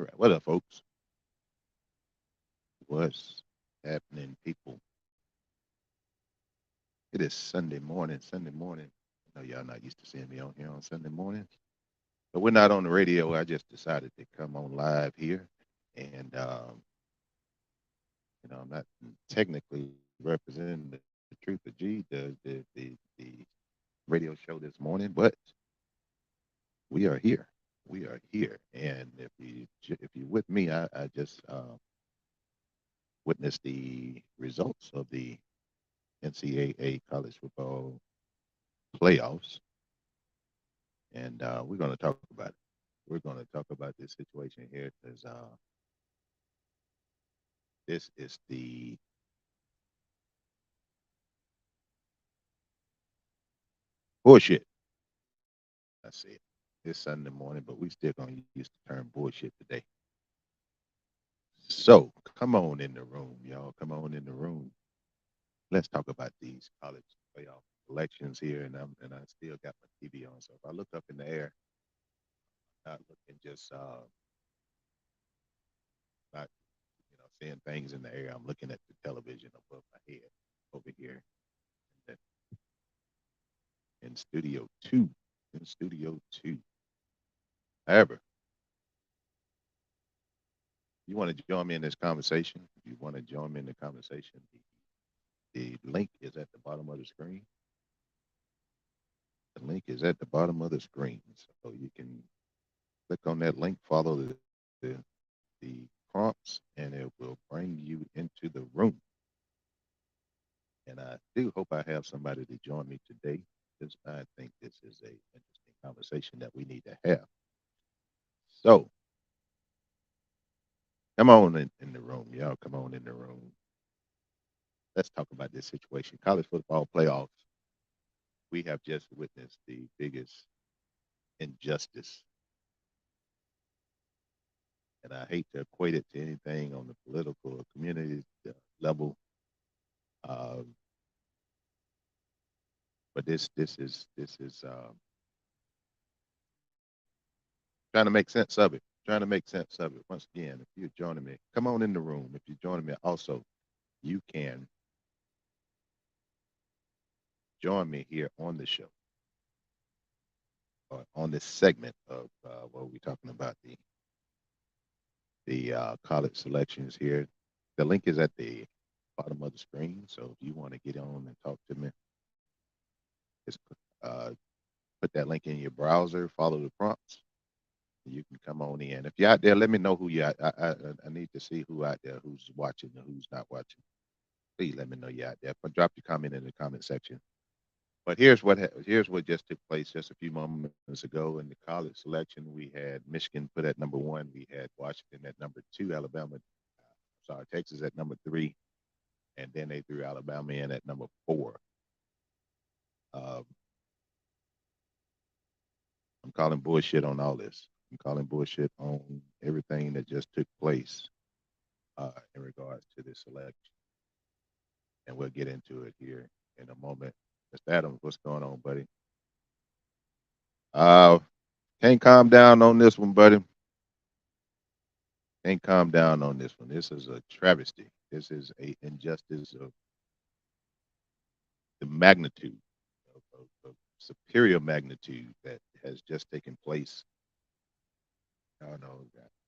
right. What up, folks? What's happening, people? It is Sunday morning. Sunday morning. I know y'all not used to seeing me on here on Sunday mornings, but we're not on the radio. I just decided to come on live here, and I'm not technically representing the Truth of G, the radio show this morning, but we are here. We are here, and if you're with me, I just witnessed the results of the NCAA college football playoffs, and we're going to talk about it. We're going to talk about this situation here because this is the bullshit. I see it. It's Sunday morning, but we still going to use the term bullshit today. So come on in the room, y'all. Come on in the room. Let's talk about these college playoff elections here, and I still got my TV on. So if I look up in the air, not looking just not seeing things in the air. I'm looking at the television above my head over here in Studio 2. In Studio 2. However, you want to join me in this conversation, if you want to join me in the conversation, the link is at the bottom of the screen. The link is at the bottom of the screen. So you can click on that link, follow the prompts, and it will bring you into the room. And I do hope I have somebody to join me today, because I think this is a interesting conversation that we need to have. So come on in the room, y'all. Come on in the room. Let's talk about this situation. College football playoffs. We have just witnessed the biggest injustice, and I hate to equate it to anything on the political or community level, uh, but this is trying to make sense of it. Trying to make sense of it. Once again, if you're joining me, come on in the room. If you're joining me, also you can join me here on the show, or on this segment of what we're talking about, the college selections here. The link is at the bottom of the screen. So if you want to get on and talk to me, just uh, put that link in your browser, follow the prompts, and you can come on in. If you're out there, let me know who you are. I need to see who out there, who's watching and who's not watching. Please let me know you're out there. But drop your comment in the comment section. But here's what just took place just a few moments ago in the college selection. We had Michigan put at number one. We had Washington at number two. Texas at number three, and then they threw Alabama in at number four. Um, I'm calling bullshit on all this. I'm calling bullshit on everything that just took place in regards to this election, and we'll get into it here in a moment. Mr. Adams, what's going on, buddy? Uh, can't calm down on this one, buddy. Can't calm down on this one. This is a travesty. This is a injustice of the magnitude, of superior magnitude that has just taken place. I don't know.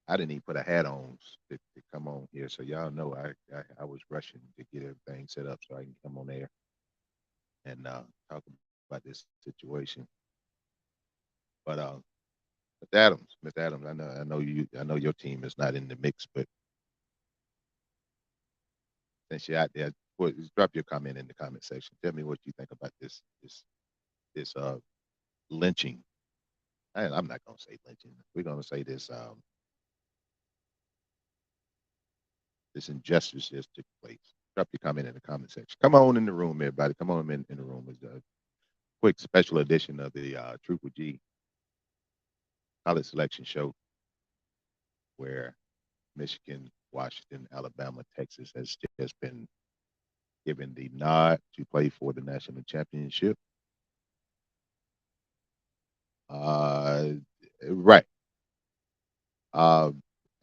I didn't even put a hat on to come on here, so y'all know I was rushing to get everything set up so I can come on there and talk about this situation. But Mr. Adams, I know your team is not in the mix, but since you're out there, just drop your comment in the comment section. Tell me what you think about this lynching. I'm not gonna say lynching. We're gonna say this injustice just took place. Drop your comment in the comment section. Come on in the room, everybody. Come on in the room. It's a quick special edition of the Ttwg college selection show, where Michigan, Washington, Alabama, Texas has just been given the nod to play for the national championship. Uh, right. Uh,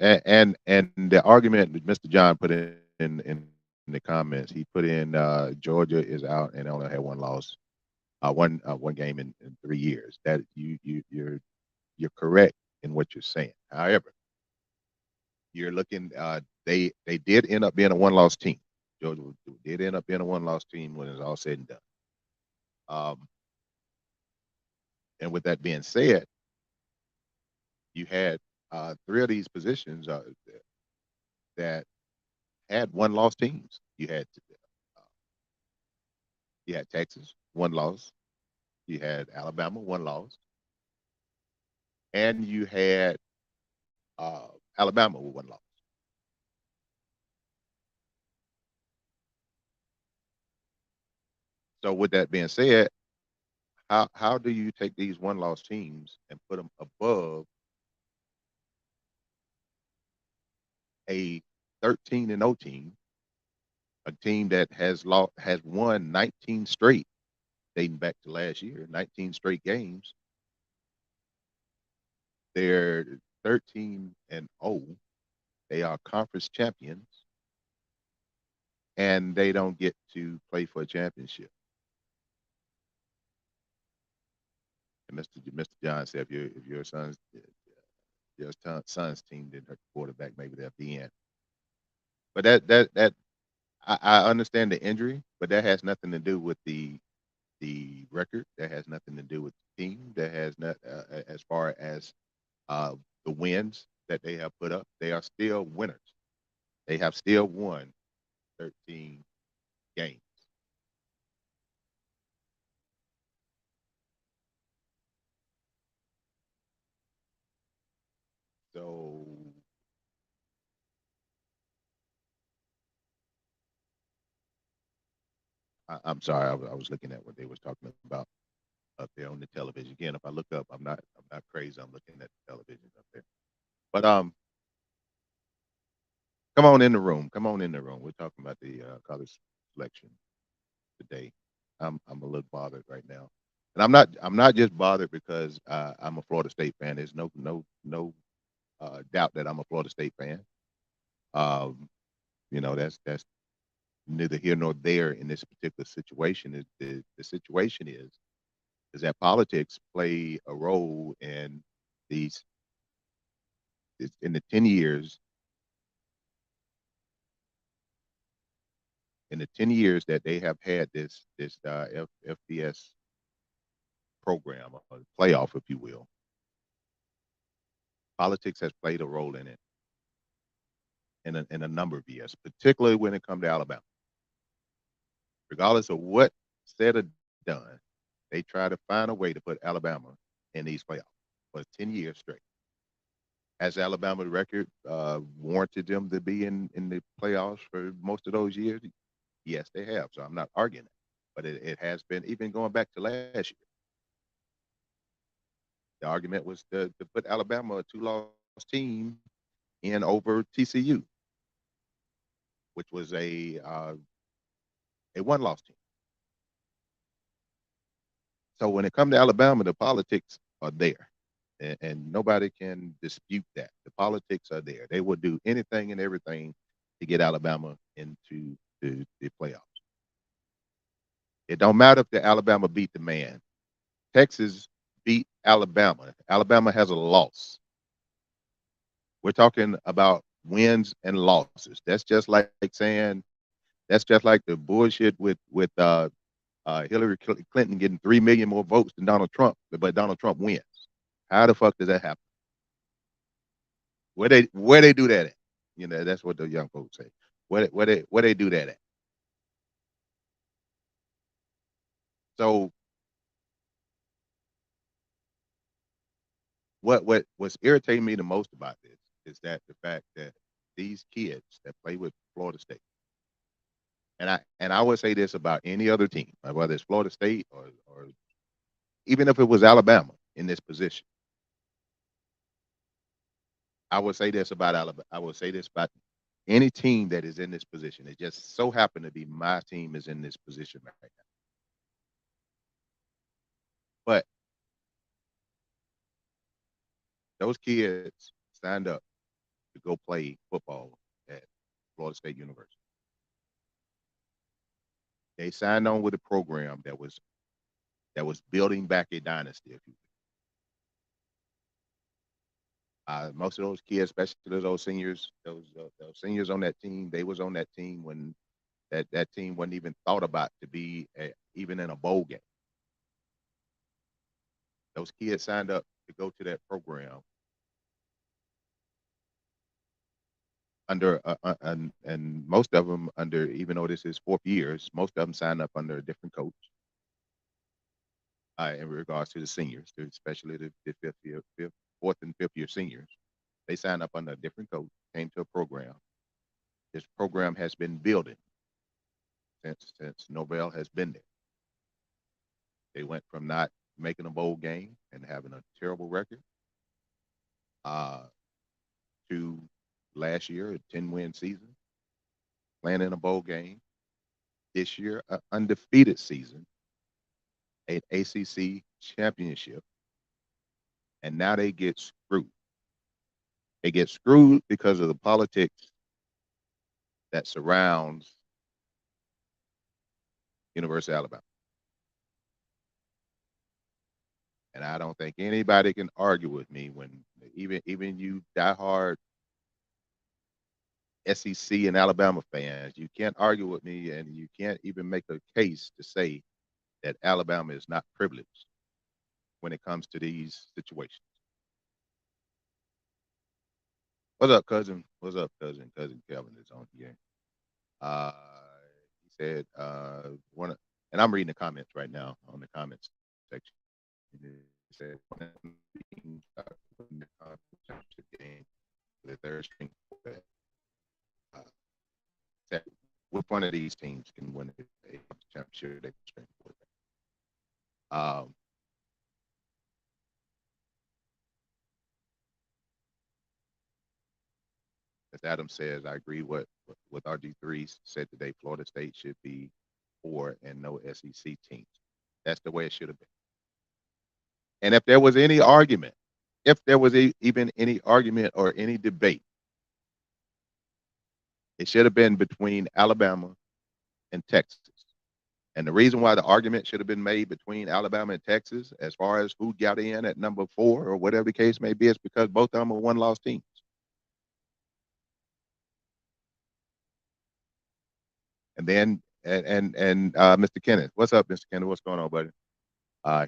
and the argument that Mr. John put in the comments, he put in Georgia is out and only had one loss, one game in 3 years. That you're correct in what you're saying. However, you're looking. They did end up being a one loss team. Georgia did end up being a one loss team when it's all said and done. Um, and with that being said, you had three of these positions that had one loss teams. You had Texas, one loss. You had Alabama, one loss, and you had Alabama with one loss. So with that being said, how do you take these one loss teams and put them above a 13-0 team, a team that has won 19 straight dating back to last year, 19 straight games. They're 13-0. They are conference champions, and they don't get to play for a championship. And Mr. John said, if your son's team didn't hurt the quarterback, maybe they'll be in. But that I understand the injury, but that has nothing to do with the record. That has nothing to do with the team. That has not as far as uh, the wins that they have put up. They are still winners. They have still won 13 games. So I'm sorry, I was looking at what they was talking about up there on the television. Again, if I look up, I'm not crazy. I'm looking at the television up there. But come on in the room. Come on in the room. We're talking about the college selection today. I'm a little bothered right now, and I'm not just bothered because I'm a Florida State fan. There's no doubt that I'm a Florida State fan. Um, that's neither here nor there in this particular situation. The situation is that politics play a role in these in the 10 years that they have had this FBS program or playoff, if you will. Politics has played a role in it in a number of years, particularly when it comes to Alabama. Regardless of what said or done, they try to find a way to put Alabama in these playoffs for 10 years straight. Has Alabama's record warranted them to be in the playoffs for most of those years? Yes, they have. So I'm not arguing that. But it has been, even going back to last year, the argument was to put Alabama, a two-loss team, in over TCU, which was a one-loss team. So when it comes to Alabama, the politics are there, and nobody can dispute that. The politics are there. They will do anything and everything to get Alabama into the playoffs. It don't matter if the Alabama beat the man. Texas beat Alabama. Alabama has a loss. We're talking about wins and losses. That's just like the bullshit with Hillary Clinton getting 3 million more votes than Donald Trump, but Donald Trump wins. How the fuck does that happen? Where they do that at? That's what the young folks say. Where they do that at? So what's irritating me the most about this is that the fact that these kids that play with Florida State, and I would say this about any other team, whether it's Florida State or even if it was Alabama in this position, I would say this about Alabama. I would say this about any team that is in this position. It just so happened to be my team is in this position right now. But those kids signed up to go play football at Florida State University. They signed on with a program that was building back a dynasty, if you will. Most of those kids, especially those seniors, those seniors on that team, they was on that team when that team wasn't even thought about to be even in a bowl game. Those kids signed up to go to that program under and most of them under, even though this is fourth years, most of them signed up under a different coach. In regards to the seniors, especially the fourth and fifth year seniors, they signed up under a different coach, came to a program. This program has been building since Norvell has been there. They went from not making a bowl game and having a terrible record uh, to last year a 10-win season, playing in a bowl game. This year, an undefeated season, an ACC championship, and now they get screwed. They get screwed because of the politics that surrounds University of Alabama. And I don't think anybody can argue with me when even you diehard SEC and Alabama fans, you can't argue with me, and you can't even make a case to say that Alabama is not privileged when it comes to these situations. What's up, cousin? What's up, cousin? Cousin Kevin is on here. Uh, he said, one, and I'm reading the comments right now on the comments section. He said, the championship game, the third string quarterback. That which one of these teams can win a championship? They can string quarterback. As Adam says, I agree with RG3 said today. Florida State should be 4 and no SEC teams. That's the way it should have been. And if there was any argument, if there was even any argument or any debate, it should have been between Alabama and Texas. And the reason why the argument should have been made between Alabama and Texas, as far as who got in at number 4 or whatever the case may be, is because both of them are one-loss teams. And then Mr. Kenneth, what's up, Mr. Kenneth? What's going on, buddy?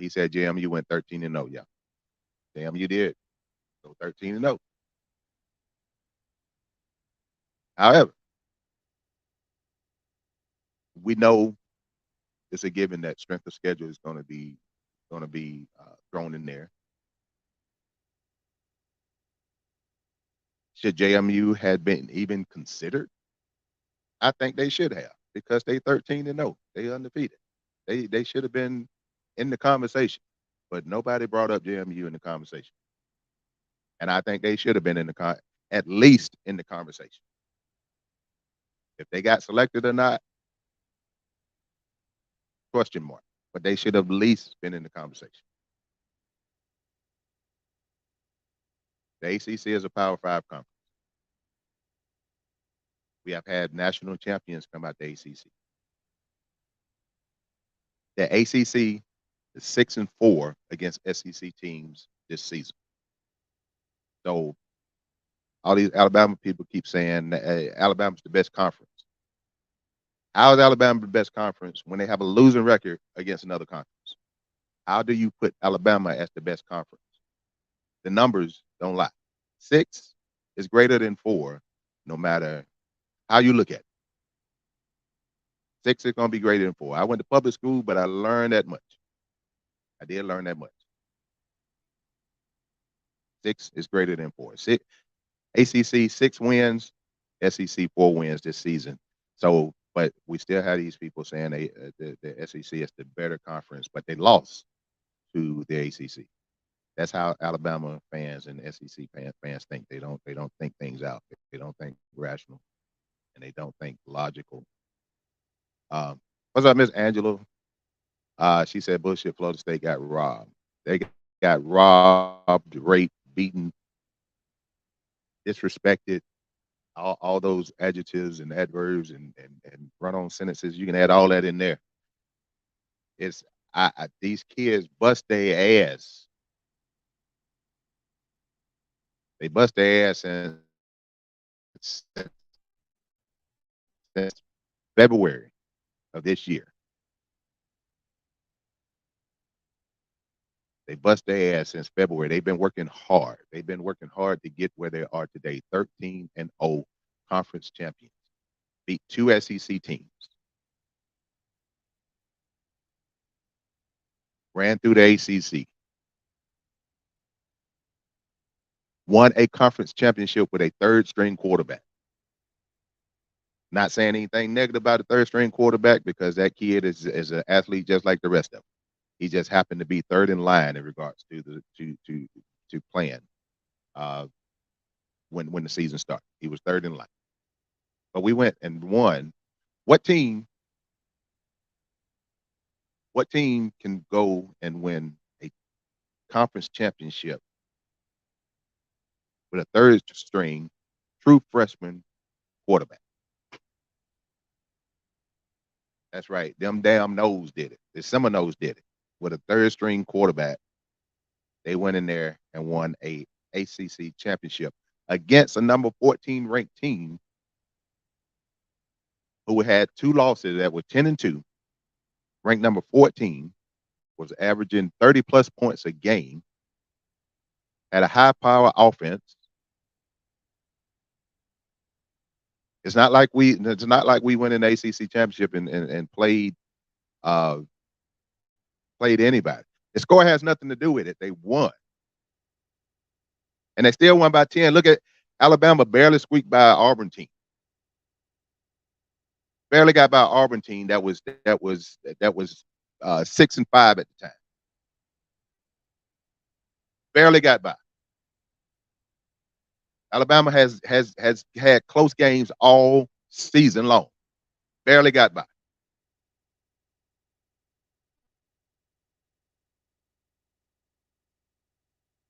He said JMU went 13-0. Yeah, JMU did go 13-0. However, we know it's a given that strength of schedule is going to be thrown in there. Should JMU had been even considered? I think they should have, because they 13-0. They undefeated. They should have been in the conversation, but nobody brought up JMU in the conversation. And I think they should have been at least in the conversation. If they got selected or not, question mark. But they should have at least been in the conversation. The ACC is a Power 5 conference. We have had national champions come out the ACC. The ACC is 6-4 against SEC teams this season. So all these Alabama people keep saying Alabama's the best conference. How is Alabama the best conference when they have a losing record against another conference? How do you put Alabama as the best conference? The numbers don't lie. 6 is greater than 4, no matter how you look at it. 6 is going to be greater than 4. I went to public school, but I learned that much. I did learn that much. 6 is greater than 4. ACC 6 wins, SEC 4 wins this season. So, but we still have these people saying the SEC is the better conference, but they lost to the ACC. That's how Alabama fans and SEC fans think. They don't think things out. They don't think rational, and they don't think logical. What's up, Miss Angela? She said bullshit. Florida State got robbed. They got robbed, raped, beaten. disrespected, all those adjectives and adverbs and run-on sentences. You can add all that in there. It's these kids bust their ass. They bust their ass since February of this year. They bust their ass since February. They've been working hard. They've been working hard to get where they are today. 13-0 conference champions. Beat 2 SEC teams. Ran through the ACC. Won a conference championship with a third string quarterback. Not saying anything negative about a third string quarterback because that kid is an athlete just like the rest of them. He just happened to be third in line in regards to playing when the season started. He was third in line. But we went and won. What team can go and win a conference championship with a third string true freshman quarterback? That's right. Them damn Noles did it. The Seminoles did it with a third string quarterback. They went in there and won a ACC championship against a number 14 ranked team who had 2 losses that were 10-2. Ranked number 14, was averaging 30 plus points a game, had a high power offense. It's not like we went in the ACC championship and played anybody. The score has nothing to do with it. They won. And they still won by 10. Look at Alabama barely squeaked by an Auburn team. Barely got by an Auburn team that was 6-5 at the time. Barely got by. Alabama has had close games all season long. Barely got by.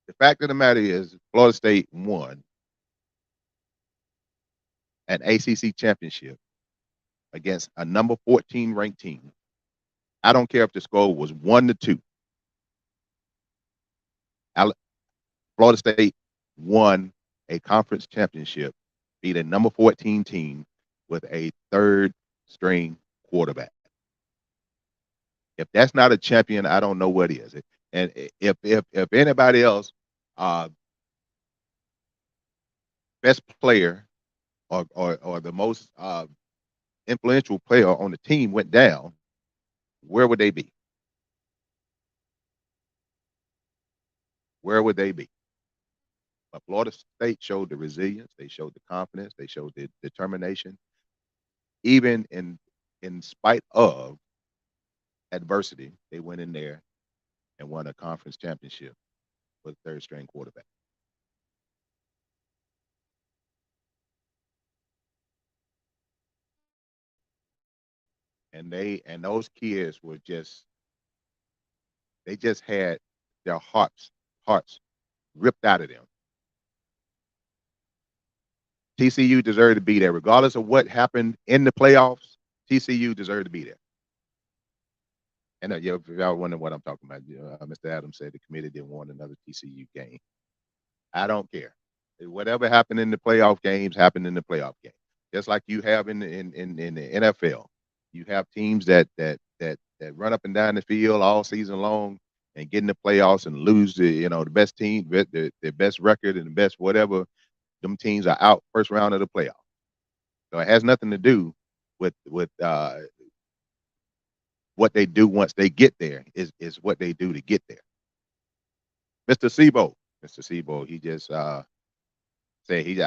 The fact of the matter is, Florida State won an ACC championship against a number 14 ranked team. I don't care if the score was 1-2. Florida State won a conference championship, beat a number 14 team with a third string quarterback. If that's not a champion, I don't know what is. And if anybody else, best player or the most influential player on the team went down, where would they be? Where would they be? But Florida State showed the resilience, they showed the confidence, they showed the determination, even in spite of adversity. They went in there and won a conference championship with third string quarterback. And those kids were they just had their hearts ripped out of them. TCU deserved to be there, regardless of what happened in the playoffs. TCU deserved to be there. And if y'all wondering what I'm talking about, Mr. Adams said the committee didn't want another TCU game. I don't care. Whatever happened in the playoff games happened in the playoff game. Just like you have in the NFL, you have teams that run up and down the field all season long and get in the playoffs and lose the best team, the best record and the best whatever. Them teams are out first round of the playoff. So it has nothing to do with what they do once they get there. Is what they do to get there. Mr. Sebo, he just said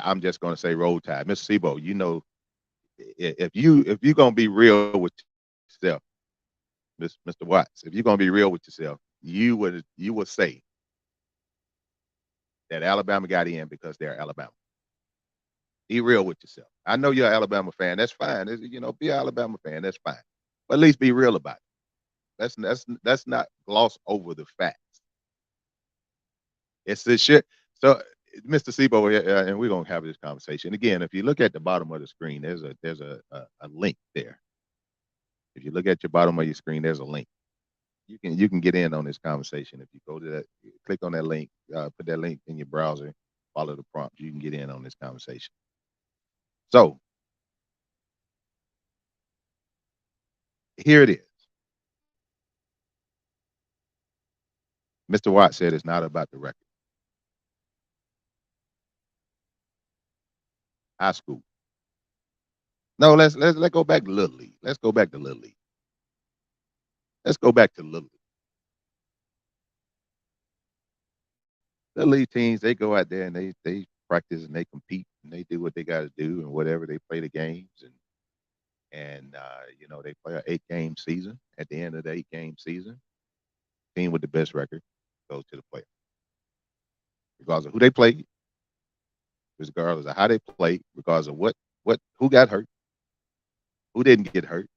I'm just going to say roll tide. Mr. Sebo, if you're going to be real with yourself, Mr. Watts, if you're going to be real with yourself, you would say that Alabama got in because they're Alabama. Be real with yourself. I know you're an Alabama fan. That's fine. Be an Alabama fan. That's fine. But at least be real about it. Let's not gloss over the facts. It's this shit. So Mr. Sebo, and we're gonna have this conversation again. If you look at the bottom of the screen, there's a link there. If you look at your bottom of your screen, there's a link. You can get in on this conversation if you go to that, click on that link, put that link in your browser, follow the prompt. You can get in on this conversation. So here it is. Mr. Watt said it's not about the record. High school. No, let's go back to Little League. Let's go back to Little League. Let's go back to Little League. Little League teams, they go out there and they practice and they compete and they do what they got to do and whatever they play the games and they play an 8-game season. At the end of the 8-game season, team with the best record goes to the playoffs, regardless of who they play, regardless of how they play, regardless of what who got hurt, who didn't get hurt,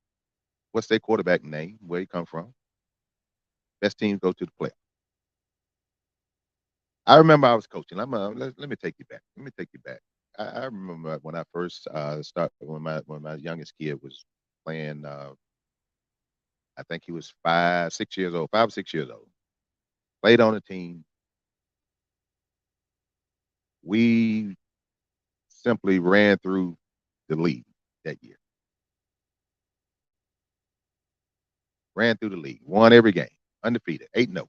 what's their quarterback name, where he come from. Best teams go to the playoffs. I remember I was coaching. Let me take you back. Let me take you back. I remember when I first started when my youngest kid was playing. I think he was 5 or 6 years old. 5 or 6 years old. Played on a team. We simply ran through the league that year. Ran through the league. Won every game. Undefeated. 8-0.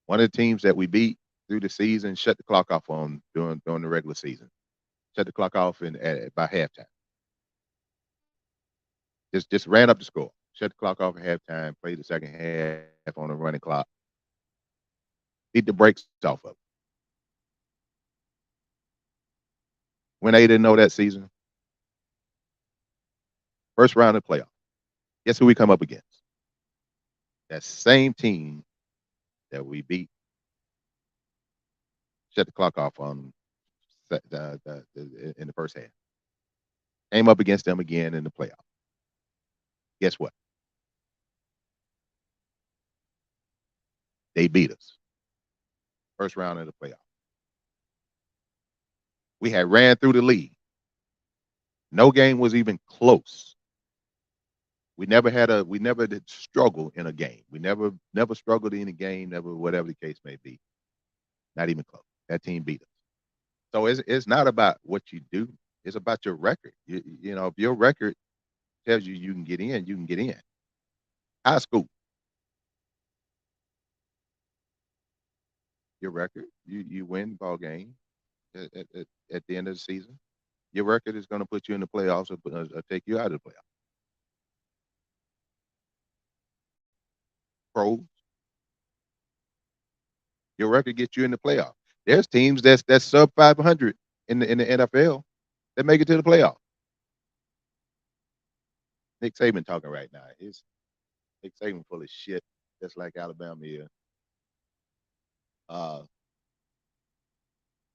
One of the teams that we beat through the season shut the clock off on during the regular season. Shut the clock off by halftime. Just ran up the score. Shut the clock off at halftime. Played the second half on a running clock. Beat the brakes off of it. When they didn't know that season, first round of the playoff. Guess who we come up against? That same team that we beat. Shut the clock off on in the first half. Came up against them again in the playoff. Guess what? They beat us. First round of the playoff. We had ran through the league. No game was even close. We never did struggle in a game. We never struggled in a game, never whatever the case may be. Not even close. That team beat us. So it's not about what you do. It's about your record. If your record tells you can get in, you can get in. High school. Your record, you win the ball game at the end of the season. Your record is going to put you in the playoffs or take you out of the playoffs. Pros, your record gets you in the playoffs. There's teams that's sub 500 in the NFL that make it to the playoffs. Nick Saban talking right now. Nick Saban full of shit, just like Alabama is. Uh,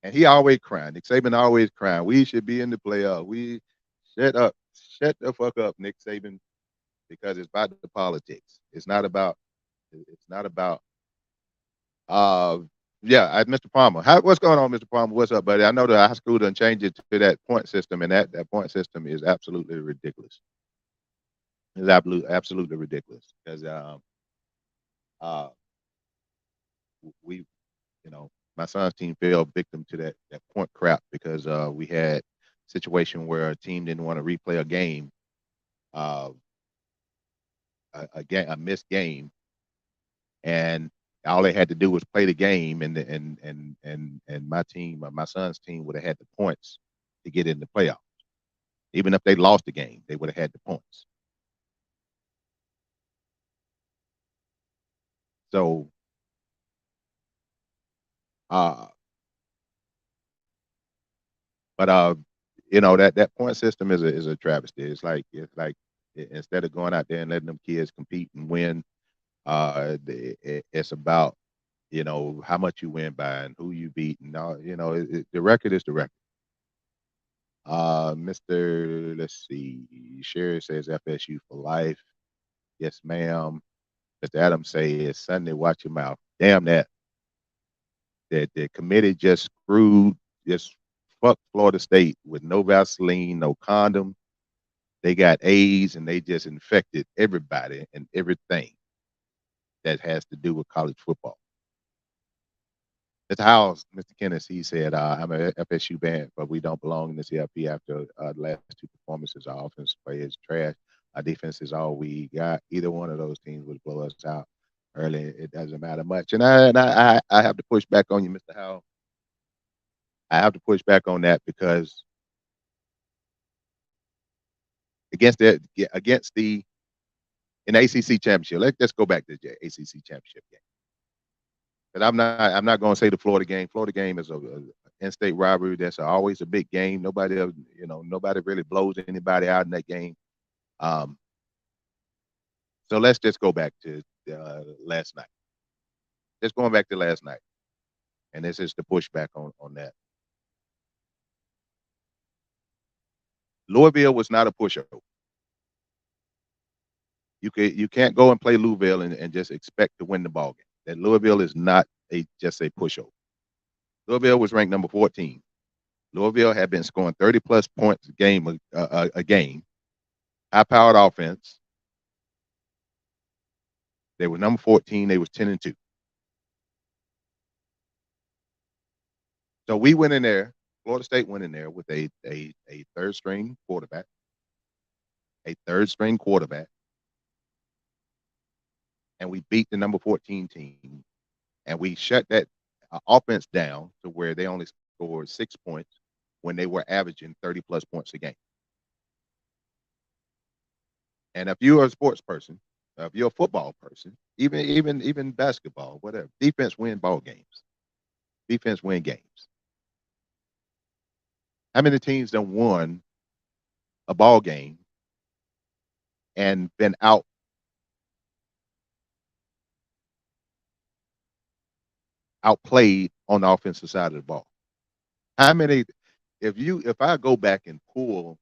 and he always crying. Nick Saban always crying. We should be in the playoffs. We shut up, shut the fuck up, Nick Saban, because it's about the politics. It's not about. It's not about. Uh, yeah, Mr. Palmer. What's going on, Mr. Palmer? What's up, buddy? I know the high school done changed it to that point system, and that point system is absolutely ridiculous. It's absolutely ridiculous because uh, we, my son's team fell victim to that point crap because we had a situation where a team didn't want to replay a game, uh, a missed game, and all they had to do was play the game, and my team, my son's team, would have had the points to get in the playoffs. Even if they lost the game, they would have had the points. So, uh, but that point system is a travesty. It's like instead of going out there and letting them kids compete and win, it's about how much you win by and who you beat, and all. The record is the record. Mr. Let's see. Sherry says FSU for life. Yes, ma'am. Mr. Adams says Sunday, watch your mouth. Damn that. that the committee just fucked Florida State with no Vaseline, no condom. They got AIDS and they just infected everybody and everything that has to do with college football. Mr. Howes, Mr. Kenneth, he said, I'm a FSU band, but we don't belong in the CFP after the last two performances. Our offense play is trash. Our defense is all we got. Either one of those teams would blow us out early. It doesn't matter much. And I have to push back on you, Mr. Howes. I have to push back on that because against the in the ACC championship. Let's go back to the ACC championship game. But I'm not going to say the Florida game. Florida game is a in-state rivalry. That's always a big game. Nobody really blows anybody out in that game. So let's just go back to last night. Just going back to last night, and this is the pushback on that. Louisville was not a pushover. You can't go and play Louisville and just expect to win the ball game. That Louisville is not just a pushover. Louisville was ranked number 14. Louisville had been scoring 30-plus points a game, high-powered offense. They were number 14. They was 10-2. So we went in there. Florida State went in there with a third-string quarterback, and we beat the number 14 team, and we shut that offense down to where they only scored 6 points when they were averaging 30-plus points a game. And if you're a sports person, if you're a football person, even basketball, whatever, defense win ball games. Defense win games. How many teams done won a ball game and been outplayed on the offensive side of the ball? How many? If I go back and pull,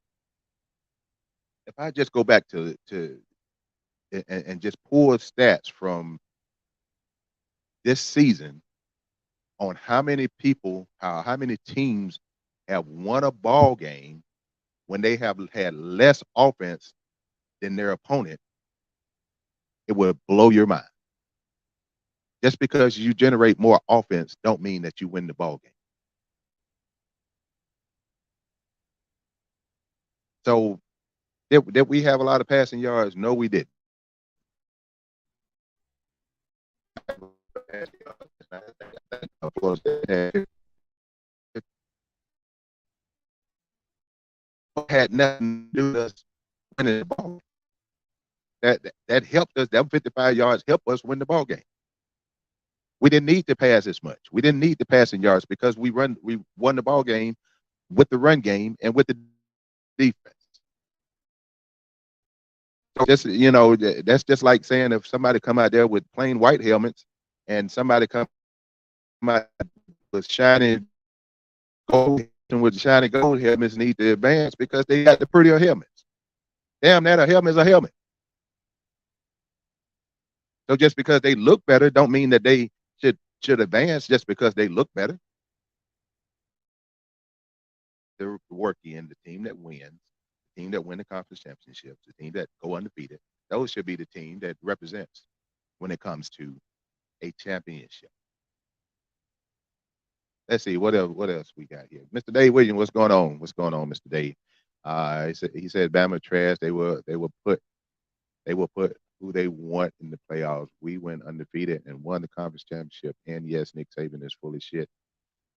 if I just go back to and just pull stats from this season on how many teams have won a ball game when they have had less offense than their opponent, it would blow your mind. Just because you generate more offense don't mean that you win the ball game. So did we have a lot of passing yards? No, we didn't. Had nothing to do with us winning the ball. That helped us. That 55 yards helped us win the ball game. We didn't need to pass as much. We didn't need the passing yards because we won the ball game with the run game and with the defense. So that's just like saying if somebody come out there with plain white helmets and somebody come out with shiny gold helmets need to advance because they got the prettier helmets. Damn, that a helmet is a helmet. So just because they look better don't mean that they should advance just because they look better. The work in the team that wins, the team that win the conference championships, the team that go undefeated, those should be the team that represents when it comes to a championship. Let's see what else we got here. Mr. Dave Williams, what's going on? What's going on, Mr. Dave? He said Bama trash. They will put who they want in the playoffs. We went undefeated and won the conference championship. And yes, Nick Saban is full of shit.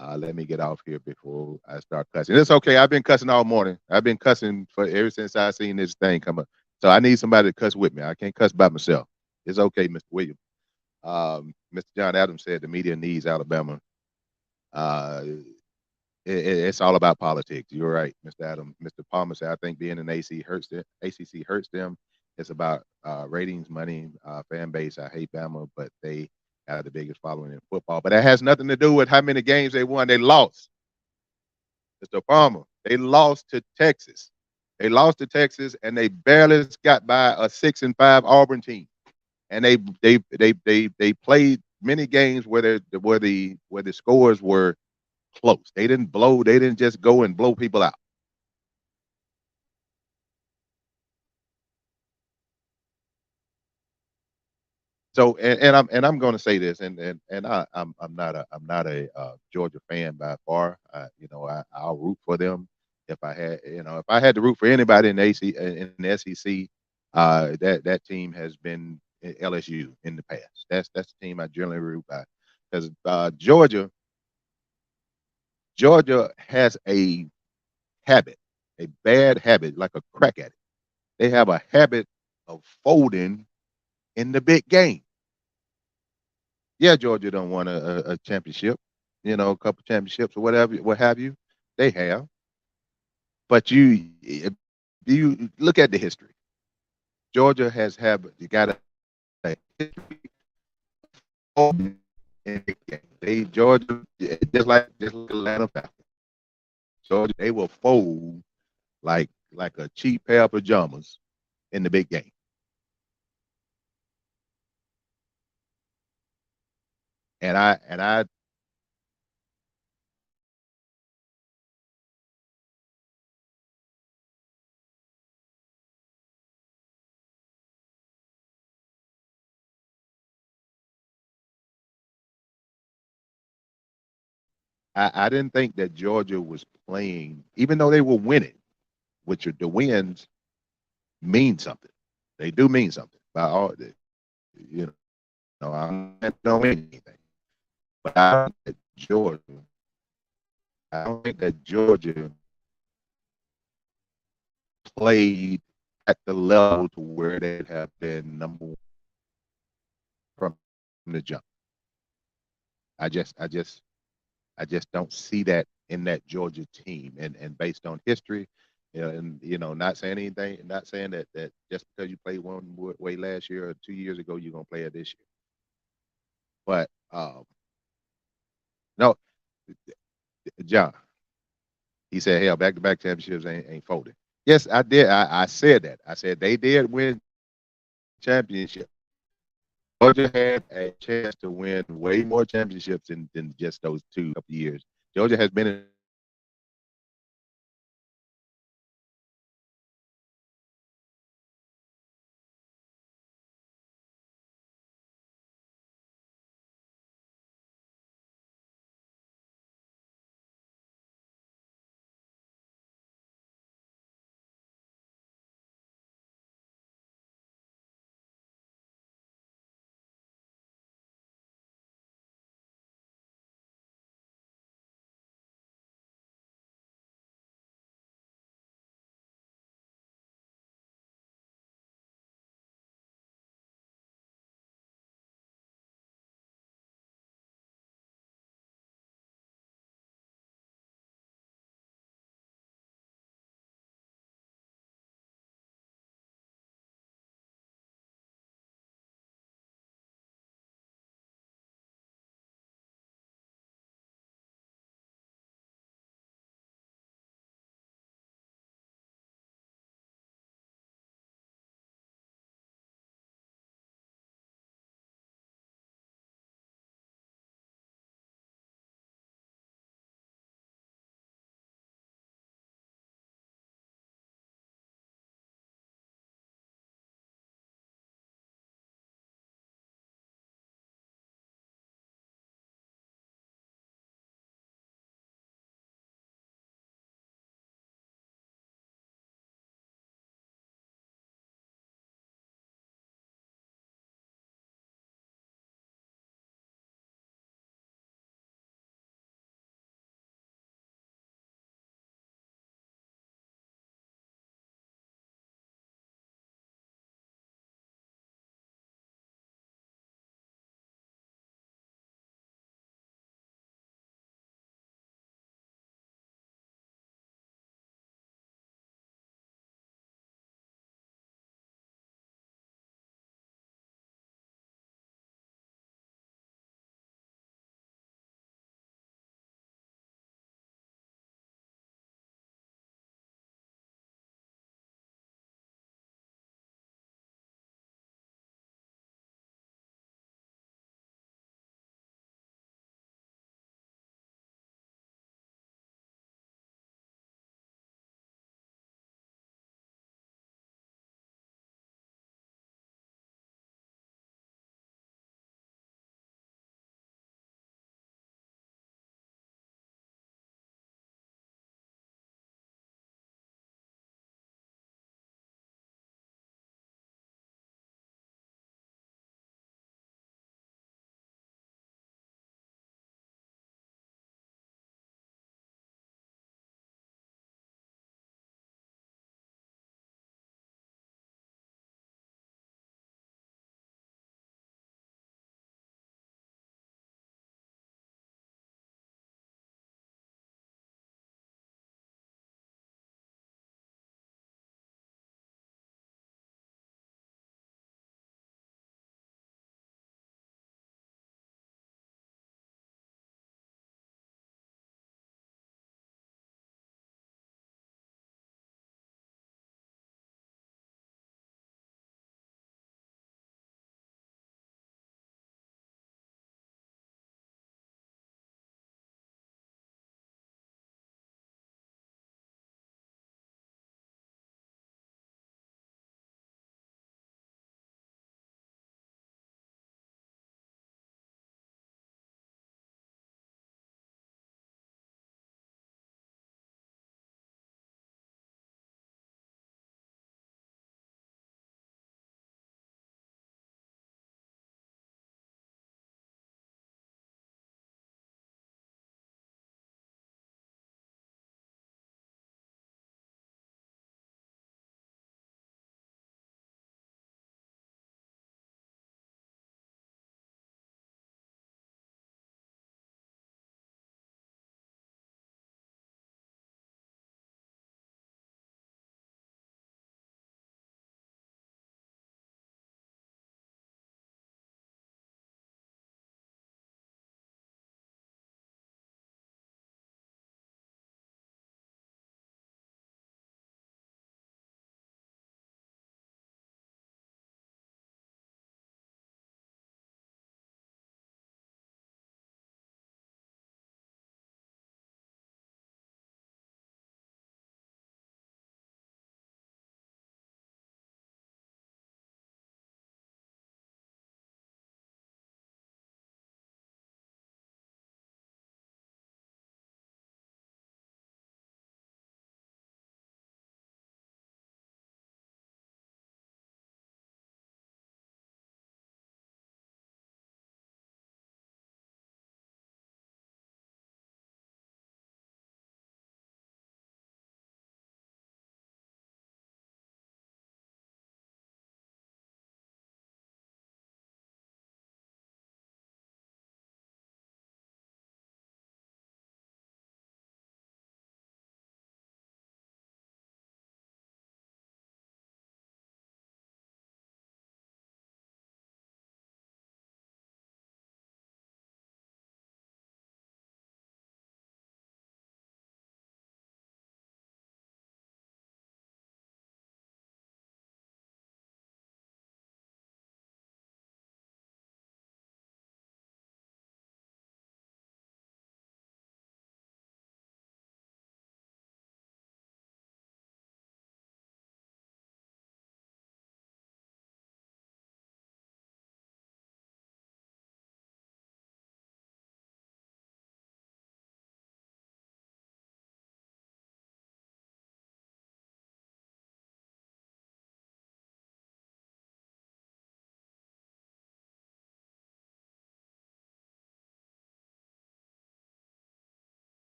Let me get off here before I start cussing. It's okay. I've been cussing all morning. I've been cussing ever since I seen this thing come up. So I need somebody to cuss with me. I can't cuss by myself. It's okay, Mr. Williams. Mr. John Adams said the media needs Alabama. It's all about politics. You're right, Mr. Adams. Mr. Palmer said, I think being an ACC hurts them. It's about ratings, money, fan base. I hate Bama, but they have the biggest following in football. But that has nothing to do with how many games they won. They lost. Mr. Palmer, they lost to Texas. They lost to Texas, and they barely got by a 6-5 Auburn team. And they played many games where the scores were close. They didn't blow. They didn't just go and blow people out. So and I'm going to say this, and I'm not a Georgia fan by far. I'll root for them if I had to root for anybody in the AC in the SEC. That team has been LSU in the past. That's the team I generally root by because Georgia has a habit, a bad habit, like a crack addict. They have a habit of folding in the big game. Yeah, Georgia don't want a championship, a couple championships or whatever, what have you. They have, but if you look at the history, Georgia has have you got a history of in the game. They Georgia just like Atlanta Falcons. Georgia, they will fold like a cheap pair of pajamas in the big game. And I didn't think that Georgia was playing, even though they were winning, which are the wins mean something. They do mean something. By all, you I'm not don't mean anything. But I don't think that Georgia played at the level to where they have been number one from the jump. I just, I just, I just don't see that in that Georgia team. And based on history, and not saying anything, not saying that just because you played one way last year or 2 years ago, you're gonna play it this year. But no, John, he said, hell, back to back championships ain't folding. Yes, I did. I said that. I said they did win championship. Georgia had a chance to win way more championships than just those two couple years. Georgia has been in